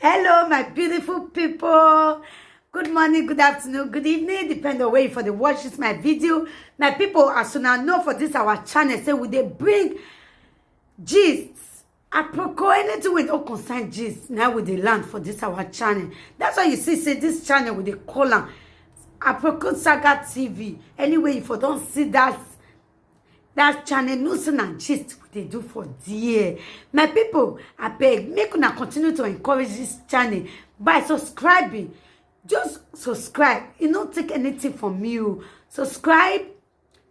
Hello, my beautiful people. Good morning, good afternoon, good evening, depending on where you for the watch this my video. My people, as soon as know for this our channel, say we they bring gists. Apropos anything we don't concern gist. Now with the land for this our channel. That's why you see, say this channel with the column. Apropos Saga TV. Anyway, if you don't see that channel news and gist what they do for dear. My people, I beg, make una continue to encourage this channel by subscribing. Just subscribe. You don't take anything from you. Subscribe,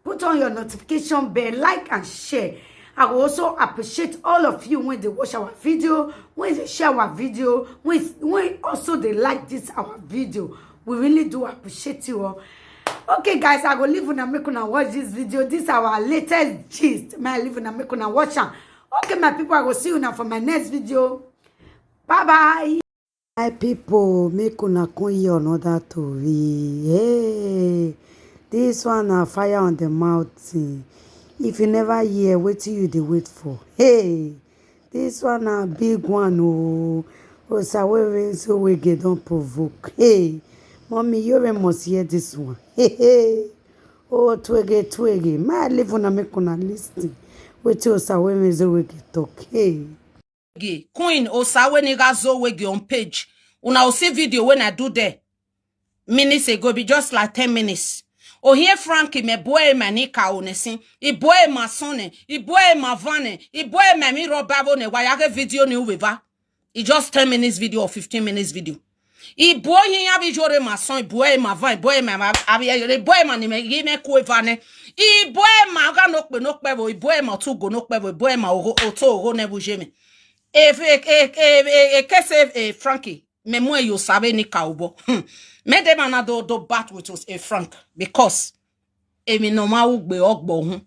put on your notification bell, like and share. I will also appreciate all of you when they watch our video, when they share our video, when also they like this our video. We really do appreciate you all. Okay, guys, I go leave una make una watch this video. This is our latest gist. May I leave una make una watch am. Okay, my people, I will see you now for my next video. Bye bye. My people, make una come hear another story. Hey, this one a fire on the mountain. If you never hear, wait till you dey wait for. Hey, this one a big one. Oh, Osawewe so we get don't provoke. Hey. Mommy, you must hear this one. Hey, hey. Oh, twege. My live on a make on a listing. Wait till Osawe zo we get talk. Hey. Queen Osawe nigga zo we get on page. Una will see video when I do there. Minutes ago, be just like 10 minutes. Oh, here Frankie, me boy manika onesin. I boy ma sonne. I boy ma vane. I boy ma mi robabo ne. Why I video ni uweva? It just 10 minutes video or 15 minutes video. I boy hin abi jore ma son, boy ma van, boy ma abi boy ma ni me me ko evane. I boy ma ga no pe bo, boy ma tu go no pe bo, boy ma o to o ne buje me. Kese Frankie, me mo you sabe ni ka obo. Me dem na do bat with us Frank because mi no ma wo gbe ogbo hun.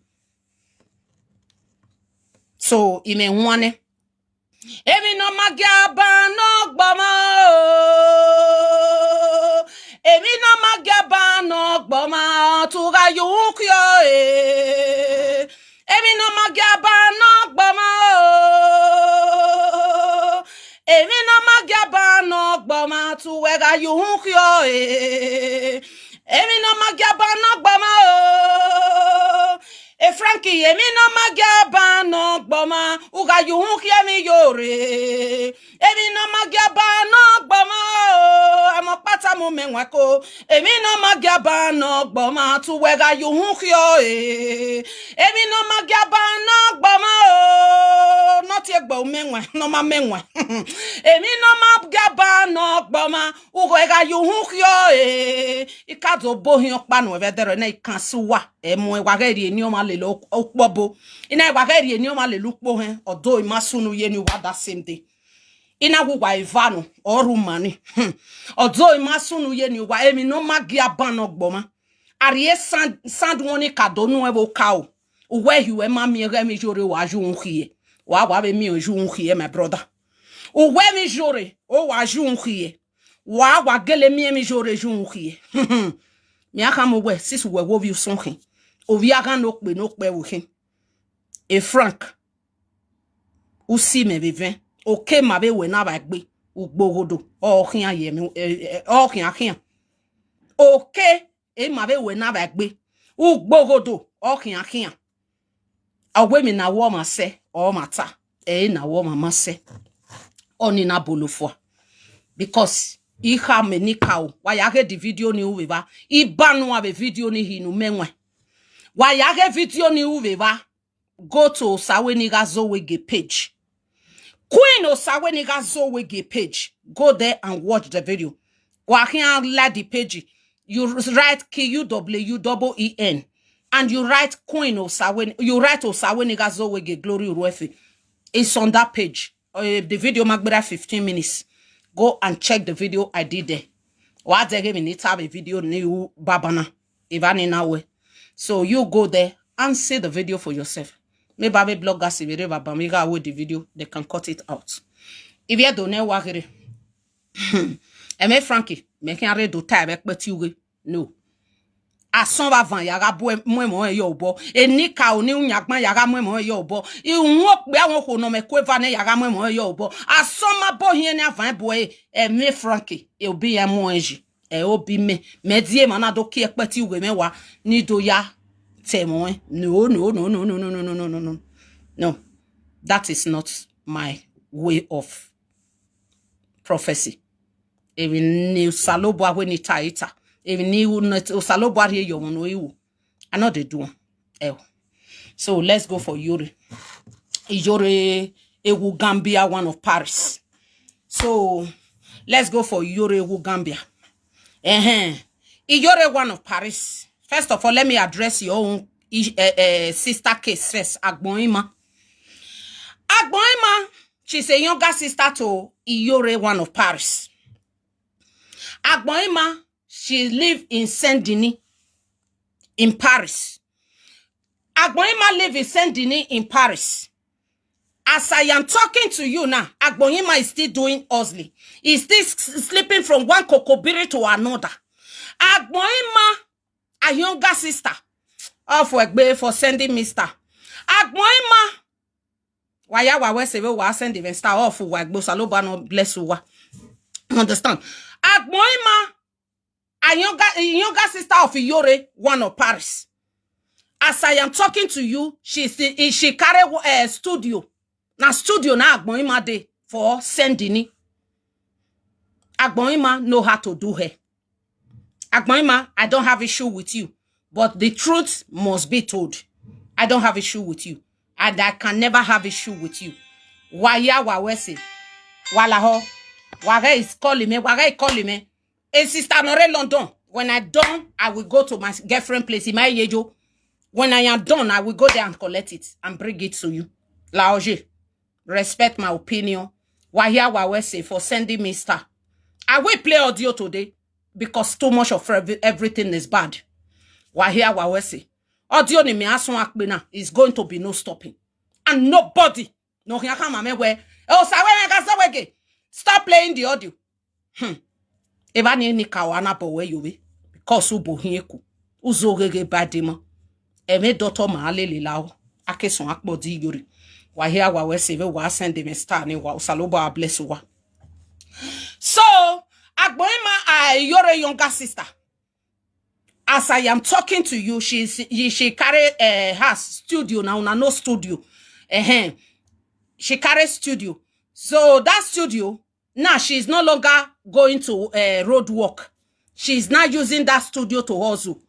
So I me wane. Emi no magyaba no gboma o. Emi no magyaba no gboma tuga yunkyo e. Emi no magyaba no gboma o. Emi no magyaba no gboma tuga yunkyo e. Emi no magyaba no gboma o. Frankie, emi no magyaba no gboma, uga yuhun kiemi yore. Emi no magyaba no gboma, amopata mo menwako. Emi no magyaba no gboma, tuwega yuhun kyo e. Emi no magyaba no gboma, not ye gbo menwe, no ma menwe. Emi no magyaba no gboma, uga yuhun kyo e. Ikazo bohin okpa no vedere na ikansuwa. Mo wageri ni o ma le lo okpobo ina wageri ni o ma le lukpo he odo imasunu ye ni wada same day ina gwa ivano oru mani odo imasunu ye ni wa emi no magia ban ogboma arie sand woni kadonu e bo kawo uwe hiwe ma mi re mi jore wa ju unhie wa be mi oju unhie my brother uwe mi jore o wa ju unhie wa gele mi jore ju unhie mi aka mo we sis we wo bi sonhin ovi aga no pe wo hin e Frank usi me bevin oke ma be we na ba gbe ugbogodo o hin aye mi o hin akin oke e ma be we na ba gbe ugbogodo o hin akin awe mi na wo ma se o mata e na wo mama se oni na bolofo because iha me ni kawo wa ya ge di video ni uweba ibanu abe video ni hinu menwe wa ya ge video ni uweba go to Osaweniga Zowege page. Queen Osaweniga Zowege page. Go there and watch the video. Wa can like the page. You write KUWEN and you write Queen Osawen. You write Osaweniga Zowege Glory Ruefi. It's on that page. The video magbera 15 minutes. Go and check the video I did there. Wa dege mi need have a video new babana. Even in our way. So you go there and see the video for yourself. Maybe bloggers if you with the video, they can cut it out. If you don't know what it is, Frankie, making a read to type but you no. Ason va van yaga mo yo bo eni ka oni unyagban yaga mo yo bo I unwo pe awon ko no me kweva ne yaga mo yo bo ason ma bo hien na van bo e me Frankie e obi ya mo enji e obi me die mana do ki ekpati we me wa ni do ya temo no that is not my way of prophecy even ni salobo ahwe ni taita even ni salobo ahwe yo no iwu I know they do so let's go for Yore Ewu Gambia, one of Paris. So let's go for Yore Ewu Gambia. Yore, one of Paris. First of all, let me address your own sister case first. Agboima, she's a younger sister to Yore, one of Paris. Agboima, she live in Saint-Denis in Paris. Agboima live in Saint-Denis in Paris. As I am talking to you now, Agboima is still doing Osley. He's still sleeping from one kokobiri to another. Agboima, a younger sister, for sending me star. Agboima, waya wa seve wa send even star off wa gbo saloba no bless you wa. Understand? Agboima, a younger sister of Yore, one of Paris. As I am talking to you, she carry a studio. Now studio na Agboima dey for Saint-Denis. Agboima know how to do her. Agboima, I don't have issue with you, but the truth must be told. I don't have issue with you, and I can never have issue with you. Waya wawese, walaho, wage is calling me. A sister Nore London. When I done, I will go to my girlfriend place in my yejo. When I am done, I will go there and collect it and bring it to you. Laoje. Respect my opinion. Wahia Wawese for sending me star. I will play audio today because too much of everything is bad. Wahia Wawese. Audio ni me asun akbena is going to be no stopping. And nobody. No where. Oh, stop playing the audio. Evani ni kawana bo where you be. Because ubo hieku. Uzogege badima. Eme doto maalele lao. Ake son akbodi yori. Wahia Wawese wa send me star ni wa saloba bless wa. So Agboima Yore younger sister. As I am talking to you, she carry her studio now, no studio. She carries studio. So that studio, now she's no longer going to road work. She's now using that studio to hustle.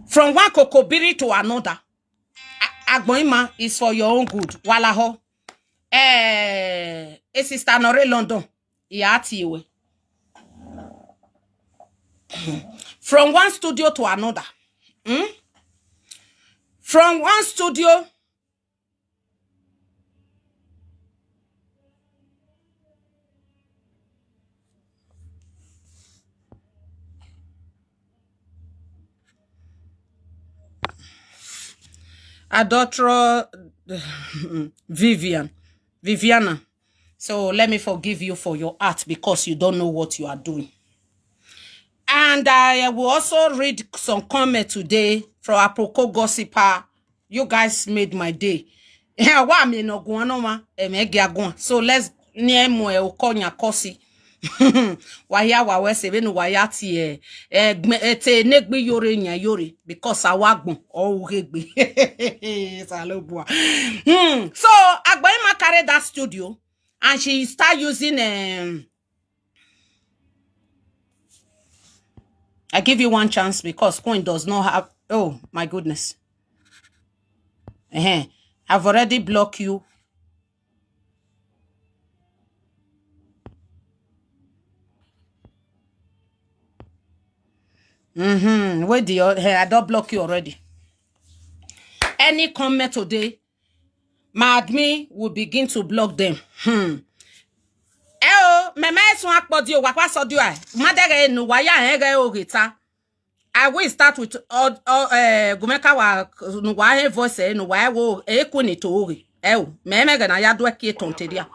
From one kokobiri to another. Agboima is for your own good. Walaho. Sister Nore London. Yatiwe. From one studio to another. From one studio. Adulterer Viviana. So let me forgive you for your art because you don't know what you are doing. And I will also read some comment today from Aproko Gossiper. You guys made my day. So let's near mo Okonya Kosi. Waya wawese benu wayati te negbi yore nya yore because awagbon o regbe salobua. So Agboima carry that studio and she start using I give you one chance because Queen does not have. Oh my goodness. I've already blocked you. Wait, I don't block you already. Any comment today, my admin will begin to block them. I will start with Gumeka wa voice no wa wo ekuni to ori. Meme ga na ya do eke tonteria.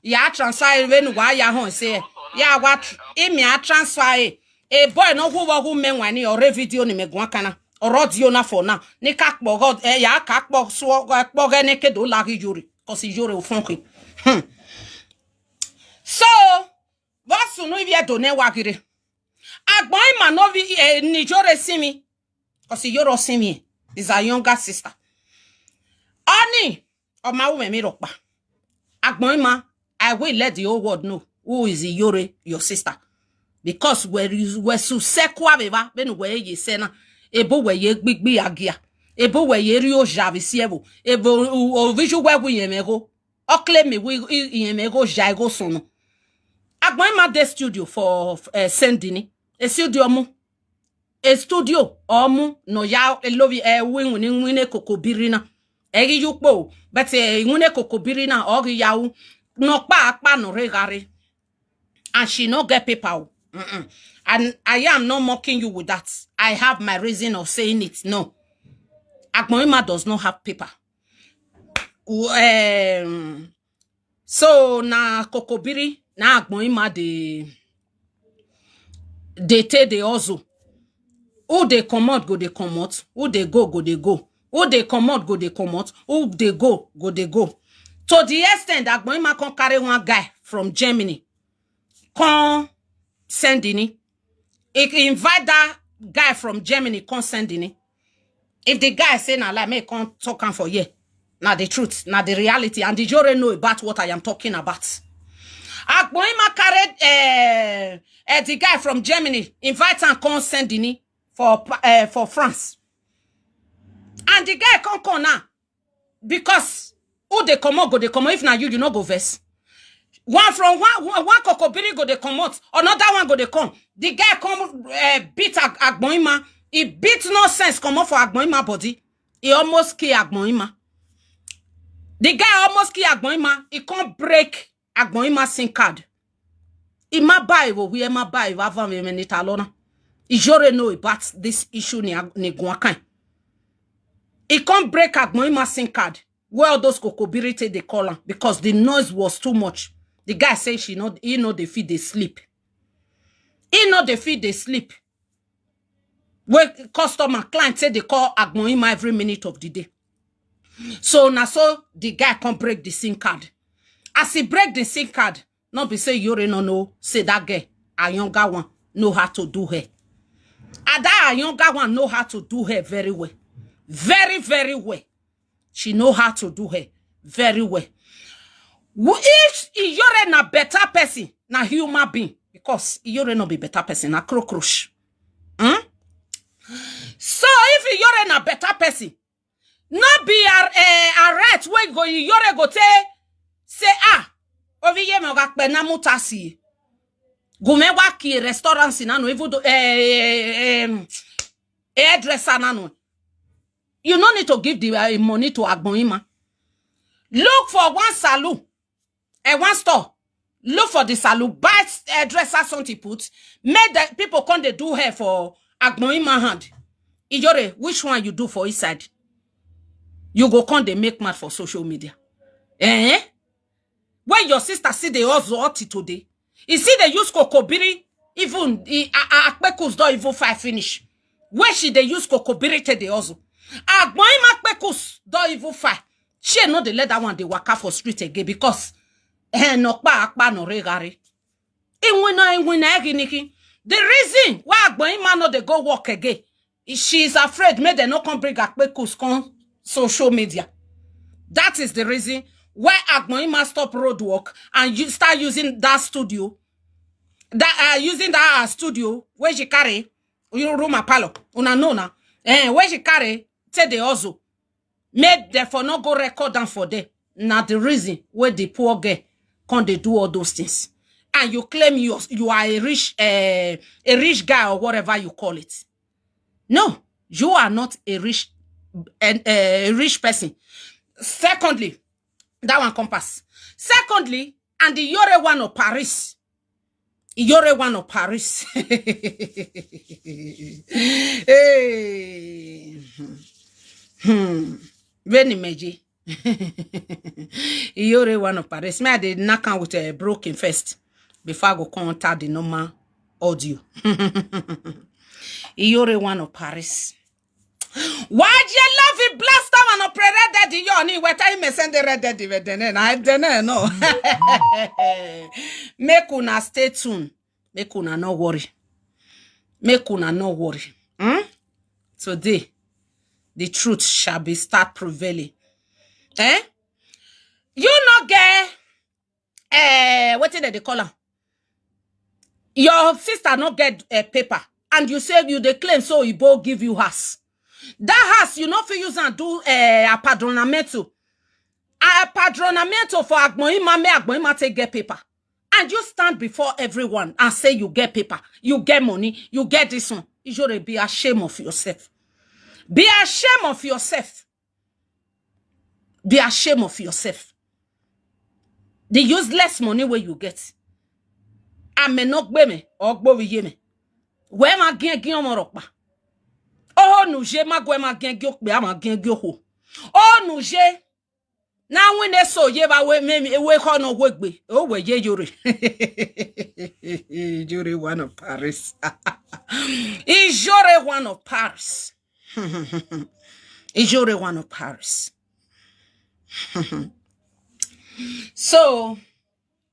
Ya transfer we no wa ya hon say ya what imi a transfer e boy no who menwani or video ni megwakana or audio na for now ni ka kpo god ya ka kpo so kpo ge ne kedo la yuri cause yuri o fonki so vasu no ivia donne wagire agbon ma no vi ni jore simi cause yoro simi is a younger sister ani o ma wo me ropa agbon ma I will let the whole world know who is Yore, your sister. Because where you were so sekwa beba, ben where ye sena, ebo where ye big be agia, ebo where ye rio javisiebo, ebo o visual where we yemego, or claim me we yemego jago sono. Agboy ma de studio for sendini, a studio mu, a studio, omu, no ya, a lovey wing wine kokobirina, egi yukbo, but a wine kokobirina, or yaw. No pa no regari. And she no get paper. And I am not mocking you with that. I have my reason of saying it. No. Agboima does not have paper. So na kokobiri na Agboima they take the ozo. Who they come out, go they come out. Who they go they go. Who they come out, go they come out. Who they go they go. To the extent that Agboima can carry one guy from Germany, can send in. He invite that guy from Germany, can send in. If the guy say na like me can't talk on for ye, now the truth, now the reality, and the jury know about what I am talking about. Agboima carried the guy from Germany, invite and can send in for France, and the guy can't come now because. Who they come out, go they come out. If now you not go verse. One from one kokobiri go they come out. Another one go they come. The guy come beat Agboima. He beat no sense come out for Agboima body. He almost kill Agboima. The guy almost kill Agboima. He can't break Agboima SIM card. He ma buy we ma buy avant me menita alona. He jure know about this issue ni guakan. He can't break Agboima SIM card. Well, those kokobirite they call her because the noise was too much. The guy say he know they feed they sleep. He know they feed they sleep. Where customer client say they call Agboima every minute of the day. So now so the guy can't break the SIM card. As he break the SIM card, not be say you no know say that girl a younger one know how to do her. And that a younger one know how to do her very well, very very well. She know how to do her very well. If you're a better person, na human being, because you're not be better person, na cockroach. So if you're a better person, not be a rat when go you're go say over here me ga pe na mutasi. Go me wa ki restaurant na no even do hairdresser na no. You no need to give the money to Agboima. Look for one salon and one store. Look for the salon. Buy dresser something put. Make the people come they do hair for Agboima hand. Ijore, which one you do for inside? You go come they make mad for social media. When your sister see the also today, you see they use kokobiri, even akpekus don't even fight finish. Where she they use kokobiri to the also. Agboima kpekus don't even fight. She know they let that one they waka for street again because no akpa no regari. The reason why Agboima no they go work again is she is afraid may they not come bring akpekus on social media. That is the reason why Agboima stop road work and you start using that studio. Using that studio where she carry you room a palo una nona where she carry say the also made therefore not go record down for them. Now the reason where the poor girl can't they do all those things and you claim you are a rich guy or whatever you call it. No, you are not a rich person. Secondly, that one compass. Secondly, and the Yore one of Paris. Yore one of Paris. Hey. Very meji. Yore one of Paris. Me I did knock on with a broken first. before I go contact the normal audio. Iyore one of Paris. Why do you love it? Blast them and operate red daddy. You only what time me send the red daddy with then I don't know. Make una stay tuned. Make una no worry. Make una no worry. Today, the truth shall be start prevailing. You not get what did they call her? Your sister not get a paper, and you say you claim so he both give you house. That house you not for use and do a padronamento. A padronamento for Agboima take get paper. And you stand before everyone and say you get paper, you get money, you get this one. You should be ashamed of yourself. Be ashamed of yourself. Be ashamed of yourself. The useless money where you get. I may not be me or go with me. Where ma gen morokpa. Oh no je ma gwe ma gen gyok be ma gen gyoko. Oh no je. Now when they saw ye ba we me we ko no wegbe. Oh we ye yore. Yore one of Paris. Is yore one of Paris. Is yore one of Paris. So,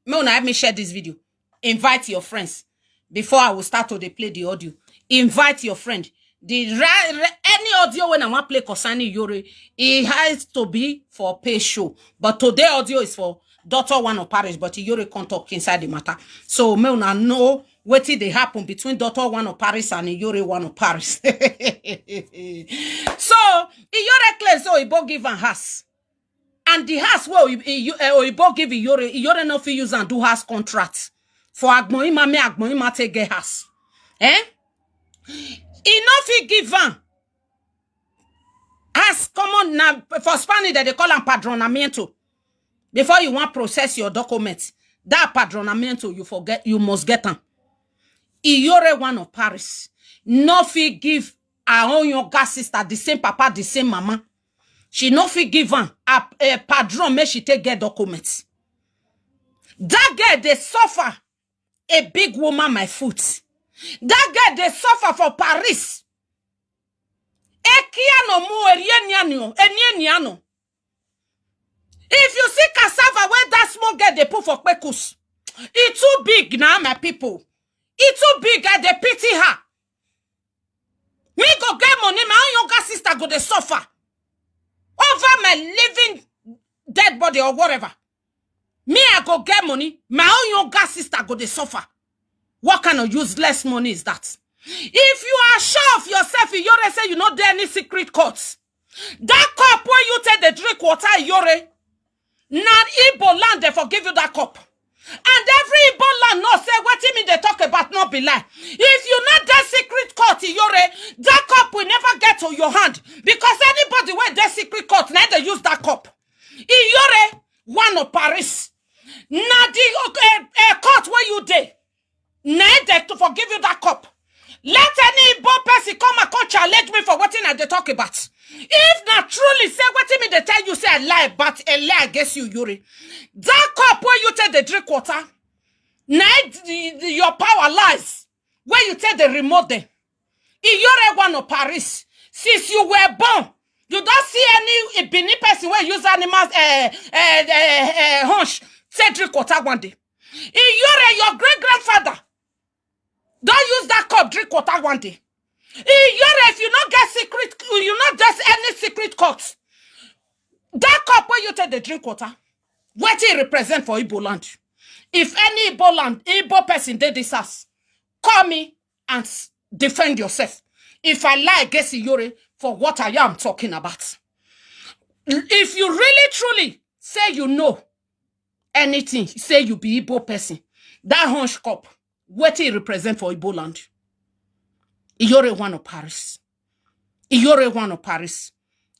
let me share this video. Invite your friends. Before I will start to play the audio. Invite your friend. Any audio when I want to play concerning Iyore, it has to be for pay show. But today audio is for daughter one of Paris, but Iyore can't talk inside the matter. So, me una know what did they happen between daughter one of Paris and Iyore one of Paris. So, Iyore claims so he both give an house. And the house where Oyibo give Iyore no fit use and do house contract. For Agboima take get house. He no fit give am. As common now for Spanish that they call them padronamiento. Before you want process your documents, that padronamiento you must get them. Iyore one of Paris. No fit give her own younger sister, the same papa, the same mama. She no fit give her a padron, make she take get documents. That girl, they suffer. A big woman, my foot. That girl, they suffer for Paris. If you see cassava where that small girl they put for kpekus, it's too big now, my people. It's too big, and they pity her. Me go get money, my own younger sister go they suffer. Over my living dead body or whatever. Me, I go get money. My own younger sister go they suffer. What kind of useless money is that? If you are sure of yourself, Iyore say you not there any secret courts. That cup where you take the drink water, Iyore, not Igbo land they forgive you that cup. And every Igbo land no say what you mean they talk about not be lie. If you not that secret court, Iyore, that cup will never get to your hand. Because anybody where that secret court, now they use that cup. Iyore, one of Paris. Now the court where you dey. Now they to forgive you that cup. Let any Igbo person come and challenge me for what I they talk about. If not truly say what you mean they tell you say a lie, but a lie against you, Iyore. That cup where you take the drink water, now your power lies. Where you take the remote there. Iyore one of Paris. Since you were born, you don't see any Benin person where use animals hunch say drink water one day. Iyore, your great-grandfather, don't use that cup drink water one day. Iyore, if you not get secret, you not just any secret cups. That cup where you take the drink water, what it represent for Igbo land? If any Igbo person did this house, call me and defend yourself. If I lie against Iyore for what I am talking about. If you really truly say you know anything, say you be Igbo person, that hunch cup, what it represent for Igbo land? Iyore one of Paris. Iyore one of Paris.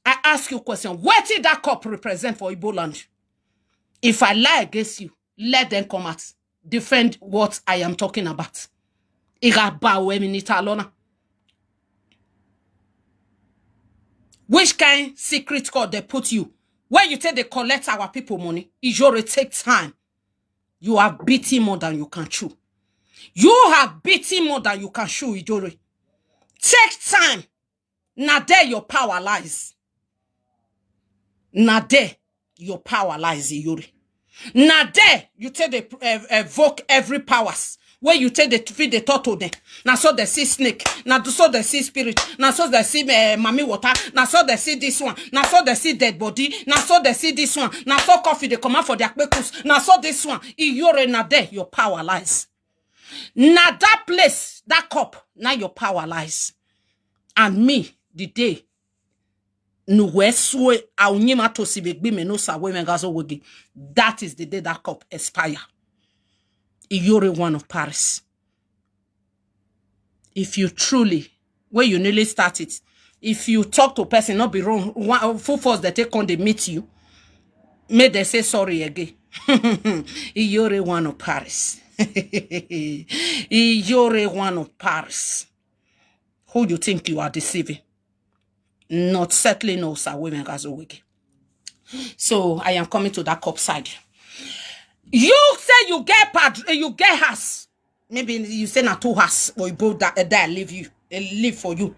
I ask you a question. What did that cup represent for Igbo land? If I lie against you, let them come out. Defend what I am talking about. Which kind secret code they put you? Where you take they collect our people money? Iyore take time. You have beaten more than you can chew. You have beaten more than you can chew, Ijore. Take time. Now there your power lies. Now there your power lies, Ijore. Now there you take the evoke every powers. Where you take the feed the turtle them. Now so they see snake. Now so they see spirit. Now so they see mommy water. Now so they see this one. Now so they see dead body. Now so they see this one. Now so coffee they come out for their kpekus. Now so this one. Iyore na there your power lies. Now that place, that cup, now your power lies. And me, the day, that is the day that cup expire. Iyore one of Paris. If you truly, when you nearly start it, if you talk to a person, not be wrong, full force they take on, they meet you, may they say sorry again. Iyore one of Paris. Iyore one of Paris. Who you think you are deceiving? Not certainly no, sir. Women guys are wicked. So I am coming to that cup side. You say you get house. Maybe you say na 2 house or you both that live for you,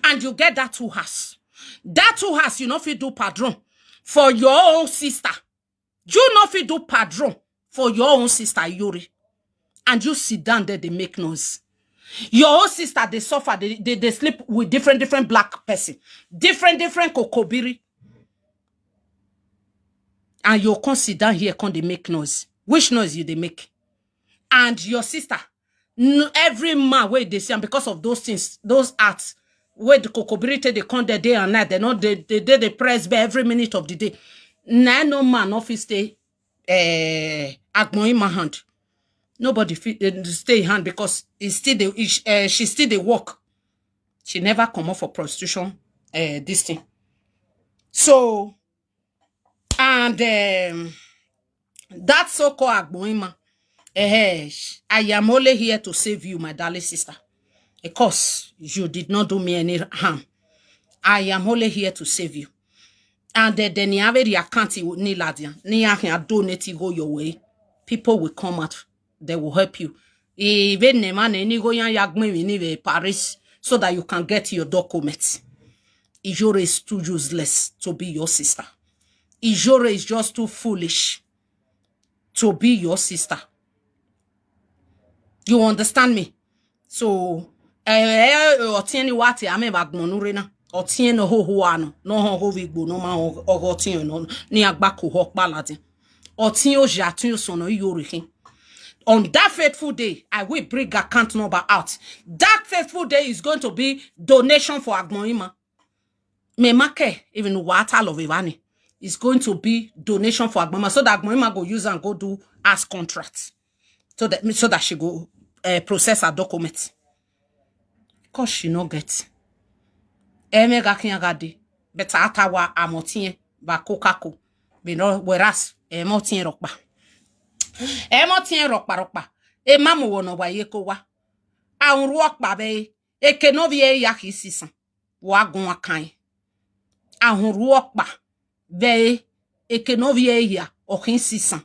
and you get that 2 house. That 2 house you know if you do padron for your own sister. You know if you do padron for your own sister Yuri, and you sit down there they make noise. Your own sister they suffer. They sleep with different black person, different kokobiri, and you come sit down here come they make noise. Which noise you they make? And your sister, every man where they see, and because of those things, those acts, where the kokobirite they come there day and night, they press by every minute of the day. No man office stay in my hand. Nobody stay in hand because it's still she still they work. She never come up for prostitution. This thing. So and that so-called Agboima. I am only here to save you, my darling sister. Because you did not do me any harm. I am only here to save you. And then you have a account ni ladia. Ni can donate go your way. People will come out. They will help you. Even the man any go yan Paris so that you can get your documents. Ijore is too useless to be your sister. Ijore is just too foolish to be your sister. You understand me? So, otieni wati ame bagmonurena. Otieni ho no ho vigbo no ma otieni no ni agbako ho palati. Otieni jatu sono yorikin. On that faithful day, I will bring account number out. That faithful day is going to be donation for Agboima. Me make even water love Ivani. It's going to be donation for Agboima so that Agboima go use and go do as contracts. So that she go process her documents. Because she no get. Emega kinyagadi. Beta atawa amotinye. Ba kokako. Bino whereas emotinye rokba. Emotinye rokba. E mamu wono wa yeko wa. A unruokba be. Eke novie yaki sisan. Wa gun wakan. A unruokba. Be. Eke novie ya. Okin sisan.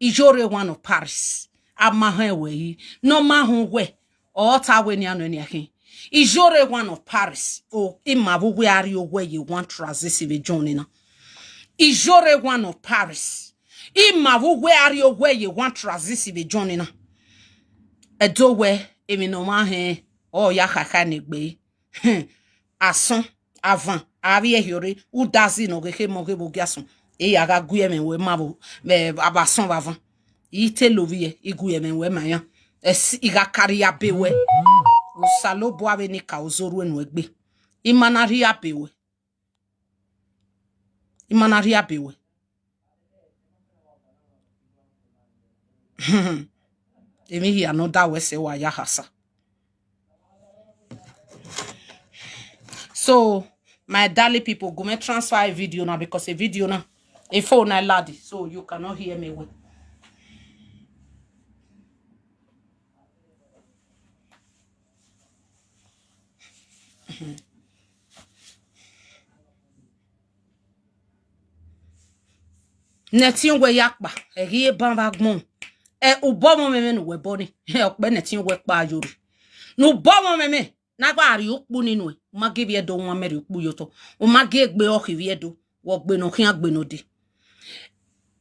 Ijore one of Paris. Amahewe. No mahunwe. Or tawe ni anu ni akin. Ijore one of Paris. O imavu we are you where you want transisive joining. Ijore one of Paris. Imavu we are you where you want transisive joining. Edo we no mahe. Oh yakaka negbe. Ason avant. Avie hiore. U dazi no geke moge bogiason. E yaga guye men we mavo. Me abason avant. Ite lovie iguye men we maya. Iga karia bewe. Usalo boawe ni ka ozoru enwegbe. Imanaria bewe. Imanaria bewe. Emi hi anoda wese wa ya hasa. So my darling people, go me transfer a video now because a video now a phone I laddie, so you cannot hear me well. Netin we yakba, e rie ban vagmon. Ubomo meme no weboni. Okbe netin we pa yori. No bomo meme. Na gba ari okpu ninu e. Ma give ye do wan meri okpu yoto. O ma ge gbe okiwie do. Wo gbe no kin agbe no de.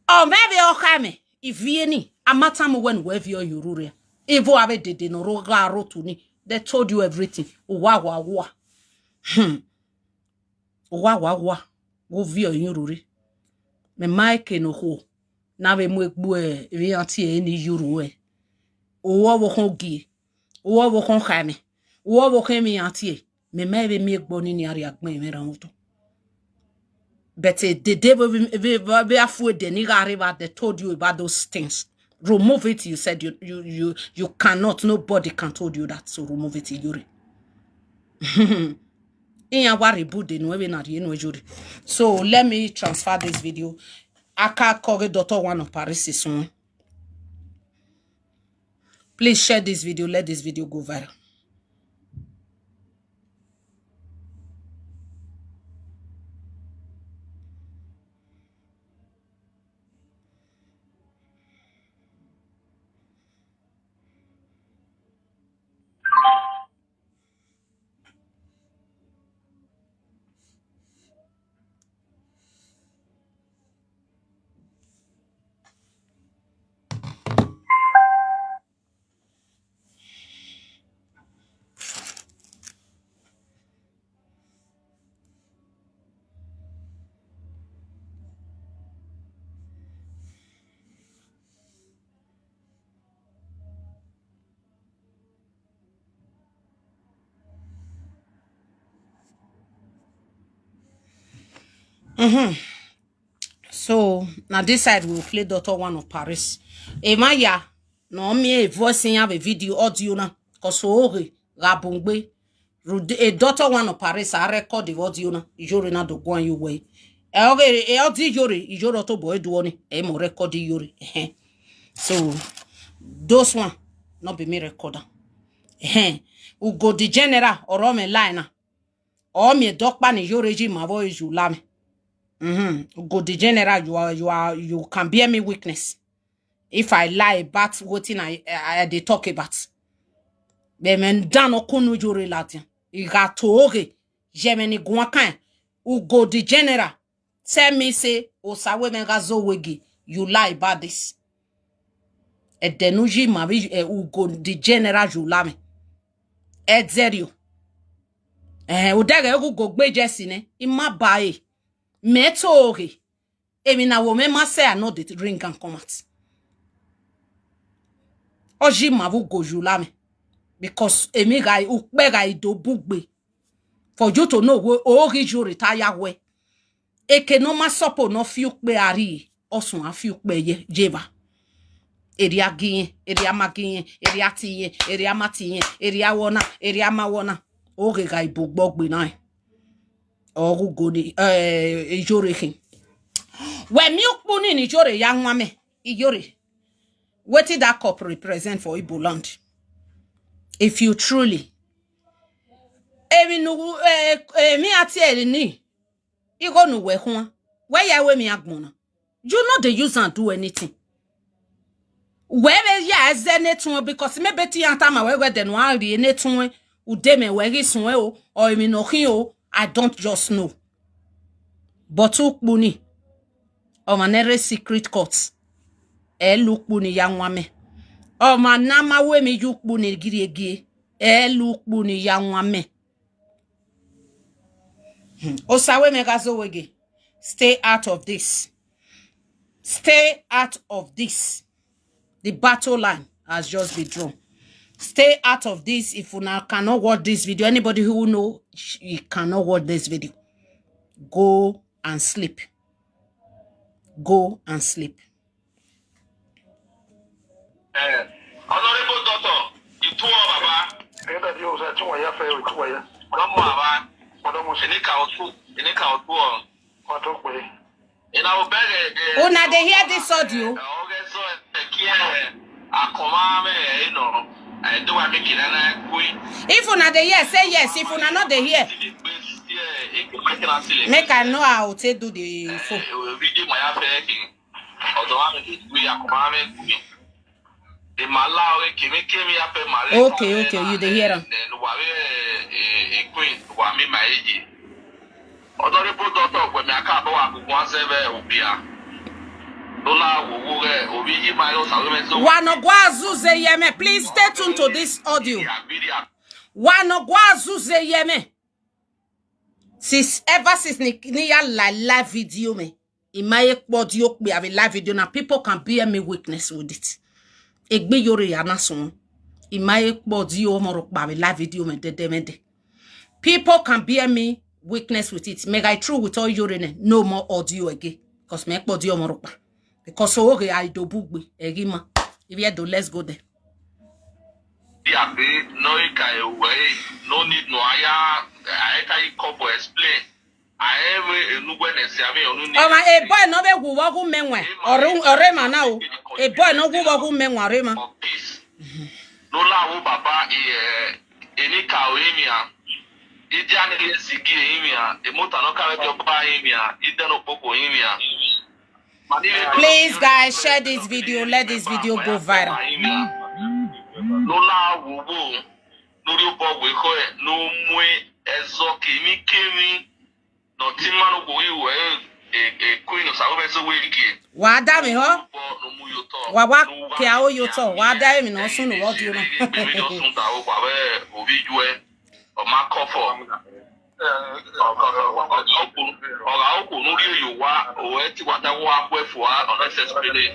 O mebe okame. Ivie ni. Amata mo when we vio yorure. Evo abe dede no roga rotu ni. They told you everything. Wa. Wa. Wo vio yorure. Me maike no ho. Na be mo egbu e anti e ni yuru e. Owo wo kon gi. Owo wo kon khame. Owo wo kon mi anti e. Me maybe me egbo ni ari agbon me ran to. But the day we afu de ni arriba they told you about those things. Remove it. You said you cannot. Nobody can told you that. So remove it, Yuri. So let me transfer this video. Aka Koge Dr. One of Paris is soon. Please share this video. Let this video go viral. So now this side we will play Dr. One of Paris. Emaya no me voicing have a video audio na koso rabungbe. A Dr. One of Paris I record the audio na ijori na do gwan you way. E odi ijoro to boy do oni e mo record yori. So those one not be me recorder. U go the general or me line or me dokpa ni yoreji ma voice you lame. Go the general, you can bear me weakness. If I lie about what I they talk about. Men dan okunu jore latin. You got to okay. Jemeni guakan. U go the general. Tell me say osawe mengazo wegi. You lie about this. E denuji mavi u go the general you lame. E zerio. Udege u go gbe jesine. Ima bae. Metoge. Emi na wo me ma say I know the ring and come out. Oji mavu go julame. Because emi guy ukbe guy do bugbe. For you to know we ori ju retire we. Eke no ma sopo no fiukbe ari. Osun a fiukbe ye jeva. Eria giyen, eria magiyen, eria tiyen, eria matiyen, eria wona, eria ma wona. Oge guy bugbogbe nai. Ogu go ni ijore kin. When milk puni ni jore yang wame ijore. What did that cup represent for Igbo land? If you truly mi ati elini igo nu we hua where ya we mi agbona. You know they use and do anything. Where ya zenetun because me beti antama we den wa ri enetun udeme we ri sun o or mi no kin o. I don't just know. But ukbuni or manere secret courts. Lukbuni yangwame. Or manama we me yukbuni giriegi. Lukbuni yangwame. Osawe megazo wege. Stay out of this. Stay out of this. The battle line has just been drawn. Stay out of this. If you now cannot watch this video, anybody who know you cannot watch this video, go and sleep. Go and sleep. Honorable Doctor, you told Baba. That you was at 2 years fair with 2 years. Baba, Una they hear this audio. If una they hear, say yes. If una not they hear, make I know how to do the phone. Okay, you the hear. Queen, Wami Maiji. Honorable Doctor, when I can't go up with 17 Ubia. Wanogwazuze yeme. Please stay tuned to this audio. Wanogwazuze yeme. Ever since Niya live video me. In my audio, we have a live video now. People can bear me witness with it. Egbe yore yanason. In my audio, more live video me de. People can bear me witness with it. Make I true with all urine. No more audio again. Because me audio more. Because so okay, I do book egima. If you do, let's go there. No need no I couple explain. I have a new a boy no be who walk menwe or rema now. A boy no who walk menwa rema. No la baba any cow Idiani Siki Imia, the Motano character by Imia, Idano Poco Imia. Please, guys, share this video. Let this video go viral. Lola Wubu, Nurio Bob, we call it no Mue Ezoki, Mikemi, no Timano Bui, a queen of South Wiki. Wada me ho? Wawa Kiao Yoto, Wada me no soon. What do you know? My coffee. You are what I walk with for unnecessarily.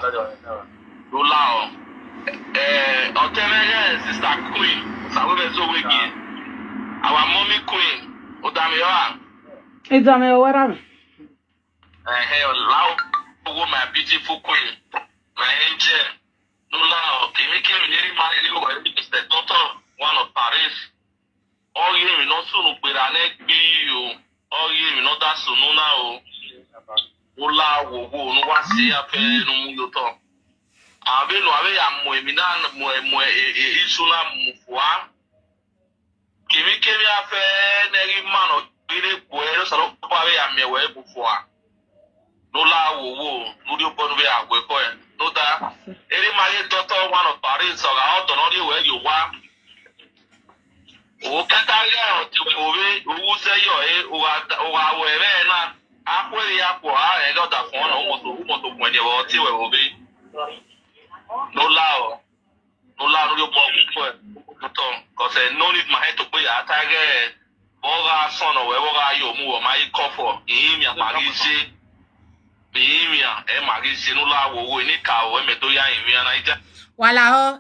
Lulao. Sister Queen. So wicked. Our mommy Queen. Odamia. It's a me over. Loud my beautiful Queen. My angel. Lulao. Can you nearly marry you? The daughter, one of Paris. All you know, soon, but I need you. All you know, that's so no now. Ola, wo, no, what's the affair? No, you talk. I've been away. I'm more Isula Mufua. Give me affair, Nelly man or Billy Boy, so away. I'm away before. Nola, wo, no, you put away. I will go. No, that any my daughter, one of Paris, or out on all where you want. O Catalia, who say you are Aqua, I got that phone almost when you were TV. No lao, your boy, because I no need my head to pay a tiger, Boga son or wherever you move my coffee, Emia, Marisi, Emia, and Marisi, no lao, who in it, cow, and Medoya, and I. Wala ho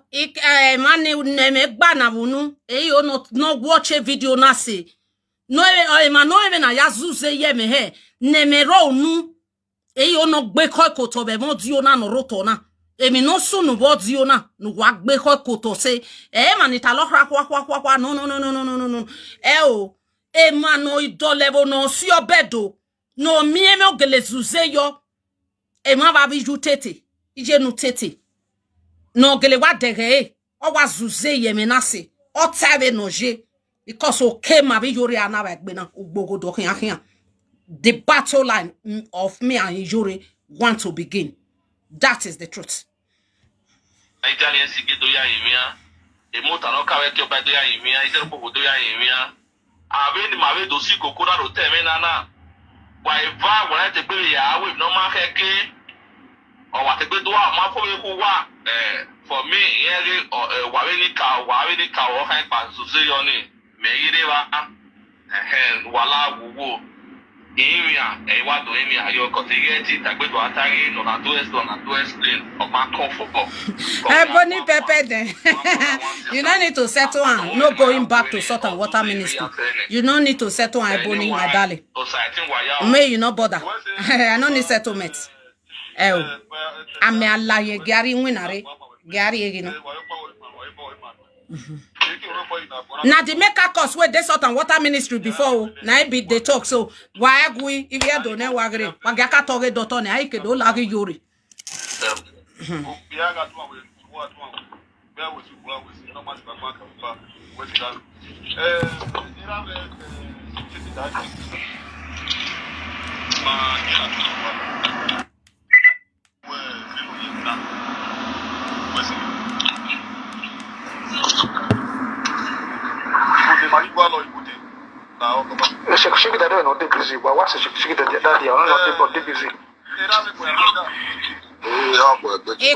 mani neme gbana wunu eyo no watch a video na se no even na yazuze ye me he neme ro nu eyo no gbe koto be mo dio na no roto na emi no sunu bo dio na no wa gbe koto se mani ta lo kwa no o e mano idolebo no si obedo no mi eme ogele zuze yo e ma ba bi jutete ije nu tete no gele wa dege o wa zuze yemenase o tave noje because o came abi yori ana ba gbe na ogbogo do kian the battle line of me and Yuri want to begin. That is the truth. Italian sigido ya imia e mota no kawe ke oba do ya imia ise popo do ya imia ave ni mawe do si kokora ro teme na wa eva wa te pe ya we no ma keke o wa te pe do ma fo we ku wa for me here wa we ni ka o kan pa so se yo ni me yire wa wala wuwo imia wa do imia yo ko te ye ti tagbe do atari no na do explain o ma comfort Ebony Pepe then. You don't need to settle on. No going back to Salt and Water Ministry. You don't need to settle on Ebony, my darling. May you not bother. I don't need settlement. I'm a liar, Gary Winare. Gary, you know. Now the make a course where they Salt and Water Ministry before. Now I beat the talk. So why we if you don't know agree? Wagaka toge dotone. I could all lagi Yuri. shake that no dey busy, but what's shake that daddy? I don't dey busy.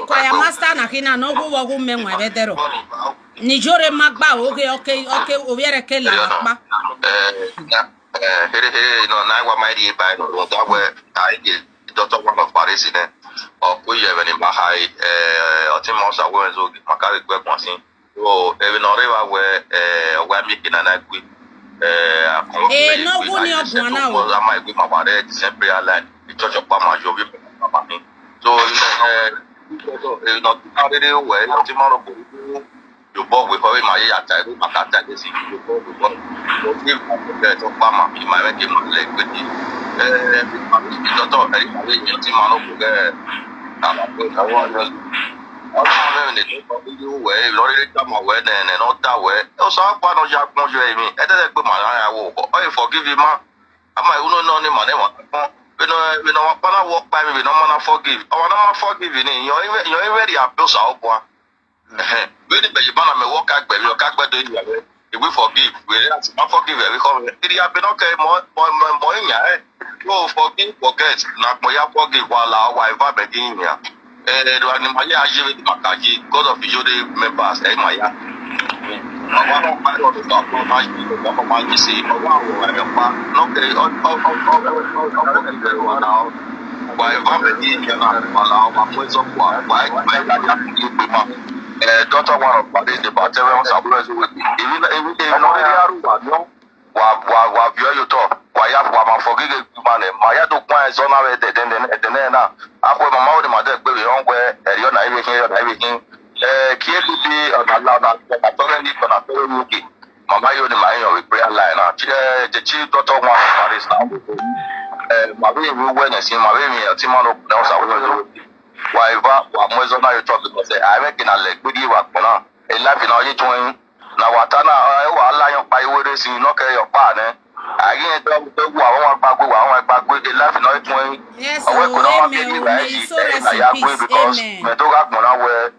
Kwaya master na kina no go wo menwa bedero. Ni jore magba oke obiere kele akpa. Here no na wa mai di ba no that way I get doctor one of Paris in or ko ye when in Bahai otimo sa wo zo makare gbe kwansin. So even already we making an agreement. No go ni ogun na o. I might be my body sempre align. The church of Pama Jovi. So you know already way tomorrow you bought with her my attack makata this you bought with give to Pama in my make him like with you. Doctor you tomorrow forgive him. I might know any money. We know walk by me, we don't forgive. I want to forgive you. You're already a bill, so really, but you walk back, baby, or back by doing it. If we forgive, we not forgive every comment. It has been okay, more, go forgive, forget, not more forgive while our wife are beginning here. God of usually members, Maya. I want to daughter one of Paris, the Batarian suppliers with me. Even you talk. Why have one forgive money? My other point is on our head, then at the end. I put my mouth in my deck, baby, on where you're not everything. KBB on a Mama, you're the mind of prayer line. The chief daughter one of Paris now. My baby, when I see my baby, a Timon knows whatever was on your talk because I reckon I like good you up now. A life in all you doing. Now, what I lie on by orders in your partner. I get the one back with the life in all you doing. Yes, because Medoga where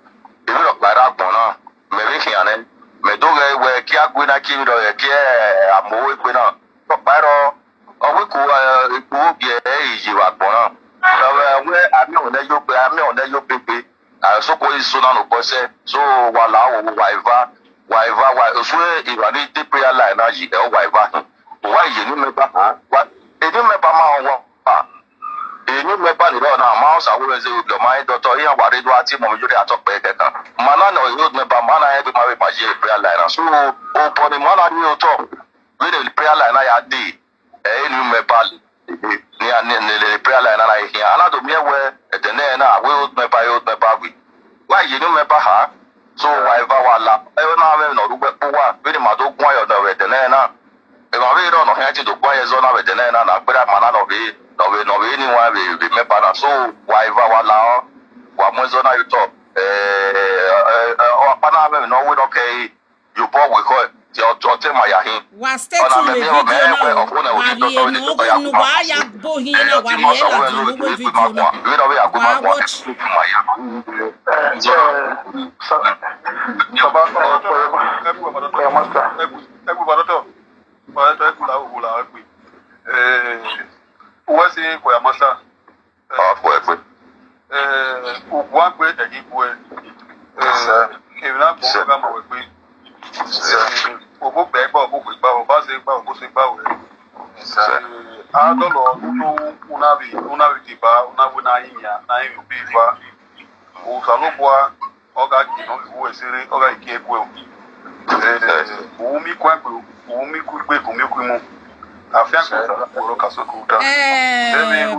you look like that one. Maybe here, Medoga where Kiakwina Kido, I'm always been up. Pero, we could be a you are born. Where I'm on the you baby. So is so now, so while our wife, if I need the prayer line, I wife. Why you remember what? You remember my you remember the mouse. I will say with my daughter here. What did you ask him? You are talking better. Mana no, you remember Mana have my prayer line. So, upon the Mana you talk. With the prayer line I had the remember. The prayer line I hear. Another mere where at the end I will remember we. Why you remember her? So whatever wala. I don't know no do really my dog why on the nena. If I really don't know how to do why is on the nena na but man no be anyone we remember that. So whatever wala wa mozona you talk pana no we okay you bought with her. Was stay to the video now. Why ya bohina wariela do video now. Why watch?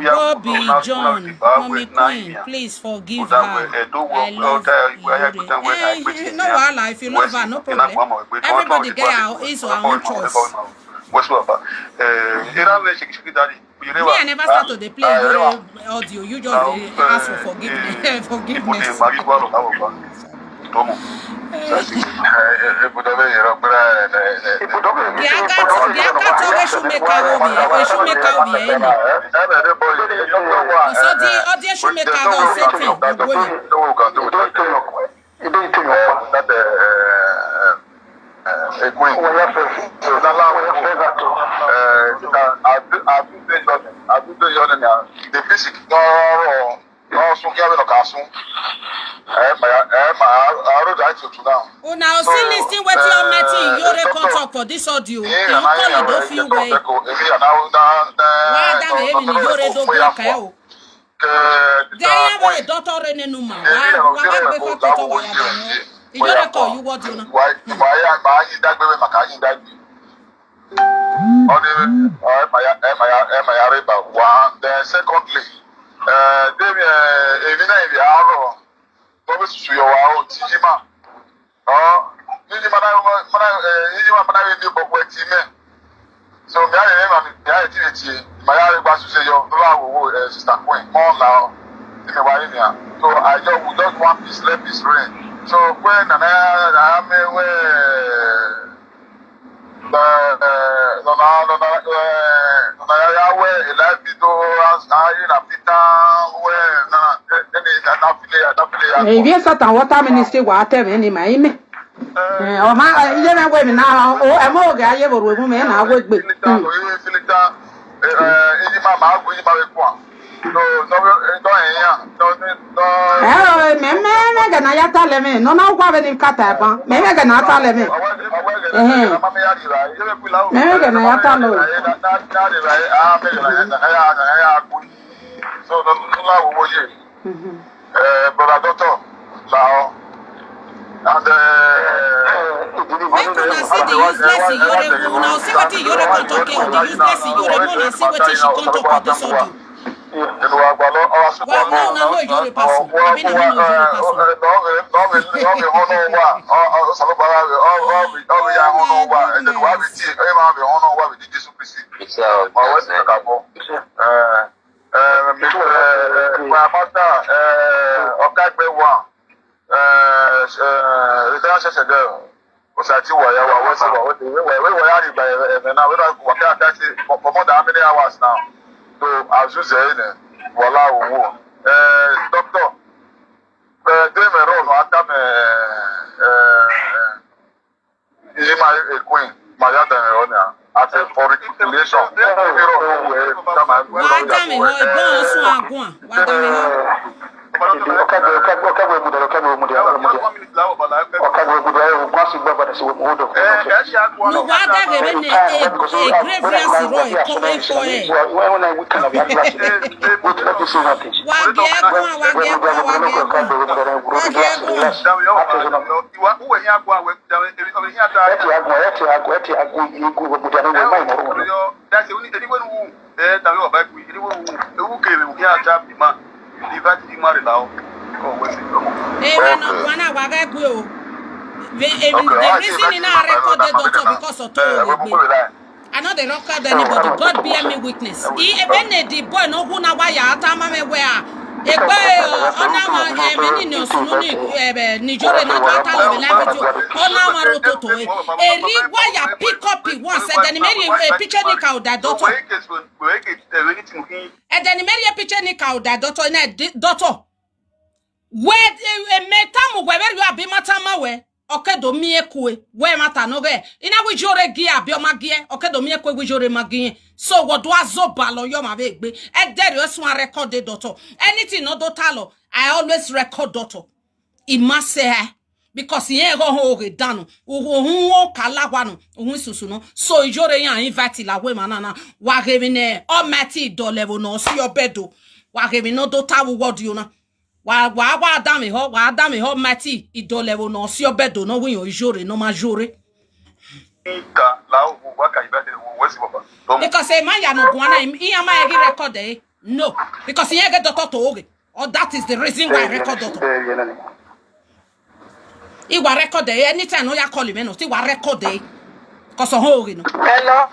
Bobby John, Mommy Queen, please forgive her. I love you. No, Allah, if you love her, no problem. Everybody get his or her own choice. Me, I never started to play audio. You just ask for forgiveness. Forgiveness. a queen. So that I do the basic no so here no kaso. Una still listen what your meti Yore come talk for this audio. You call it do feel way. Why that me ni Yore do block e o. Then you have a daughter in Numa. Why be for to wa ya ba no. Yore call you what you know. Why that baby maka in that then secondly, so sister Queen, more now. So I just want peace, let peace reign. So when Maybe Satan water ministry water any my me. Oh my, you never wait now. Oh, I'm all guy ever with women. I would be. No, no, what in Catapa. Maybe I can tell me. Maybe I can brother doctor, now, and Make una see the useless Yore now see what Yore come talk the useless Yore now see what she come talk for this audio. Well, no, Yore pass. I mean, no Yore pass. So I was just saying, doctor, queen, my as a for reconciliation. The reason in our recorded doctor because of I know they record anybody. God bear me witness. Even the boy no who na why ya atama me where egbe ona ma me ni osunu ni jore na to atalo be live video ona ma rototo eri why ya pick up once and then mary a picture ni ka that doctor and then mary a picture ni ka that doctor na doctor where metamu where you abi matama we okedo mi ekwe we mata no ge ina we jore gi abi o magie okedo mi ekwe we jore magie so wodo azobalo yo ma be egbe e dere osun record the doctor anything no do talo I always record doctor it must say because yen go ho ge danu ohun kala wanu ohun susu no so jore yan invite la we manana wa ge mi ne o mati do level no si obedo wa ge mi no do tawo word you na wa dami ho mati idolewo no si obedo no wi ojore no ma jore because e man ya no gwana e ma e record e no because e get doctor to oge or that is the reason why I record doctor e wa record e anytime no ya call me no still wa record e cause ho oge no hello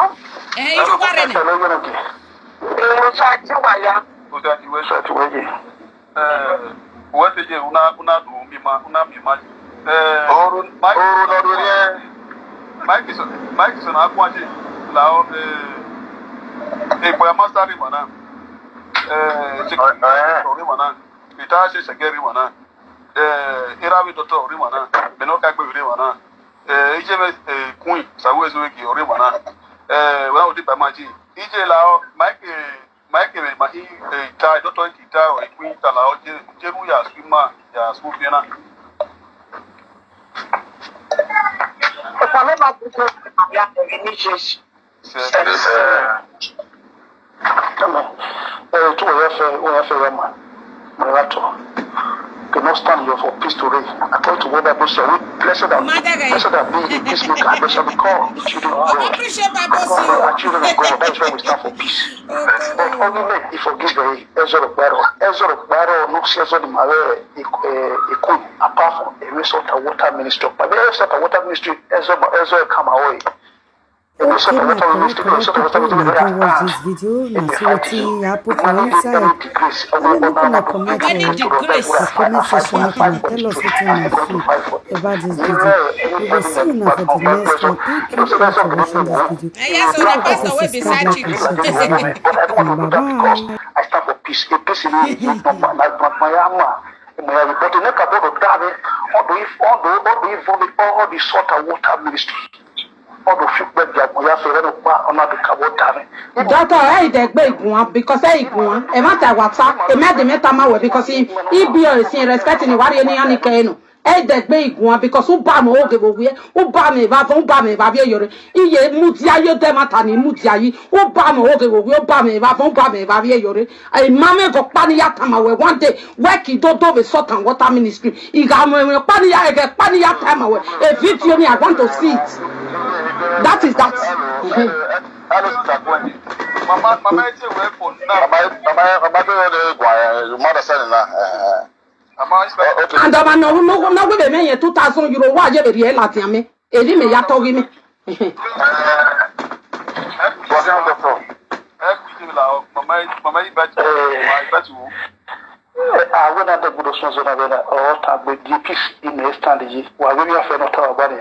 you wa rene mo sa ti wa ya o da ti we sa ti we what is una do mi ma orun Mike is akwaje lao boy master mana secretary mana bita se secretary mana irawi doctor mana beno ka gbe mana ije queen sawe zo ki ore bana wa odi ba maji ije la Mike ma hi ta doctor ki ta o queen ta la o je ru ya swima ya sufina Kwa mema kuko ya religious. Come on. To where Rama. Marato. Cannot stand here for peace to reign. According to what the Bible said, blessed are be a peacemaker, and they shall be called the children of God. Our children of God, that's why we stand for peace. But only men, if forgive Ezra of battle, no Ezra the Mare, apart from a resort of water ministry. But the resort of water ministry, Ezra come away. Okay, my correct people, you watch this video, now see what you put for inside. And then open a comment the comment section, you can tell us what you feel about this video. We will see you now for the next one. Thank you all for watching this video. Yes, so the pastor will be side chick. Bye-bye. I stand for peace. A peace in but the neck about the David, all the salt and water ministry. Doctor, I the big one because I go a matter WhatsApp, a matter metamawe because he be a respecting what any canoe. The big one because Obama Obama Babia Yore, Iye Mutia Dematani Mutiai, Obama Babia Yore, a mamma go Paniatama one day, Wacky Dodo with salt and water ministry. Igam Pania Tamawe, a video I want to see it. That is that. And I'm no with a man 2,000 euro. Why you be Latin me? Eli me ya togi me. I went at the good of Sonzona or peace in the stand. While we are for not our body.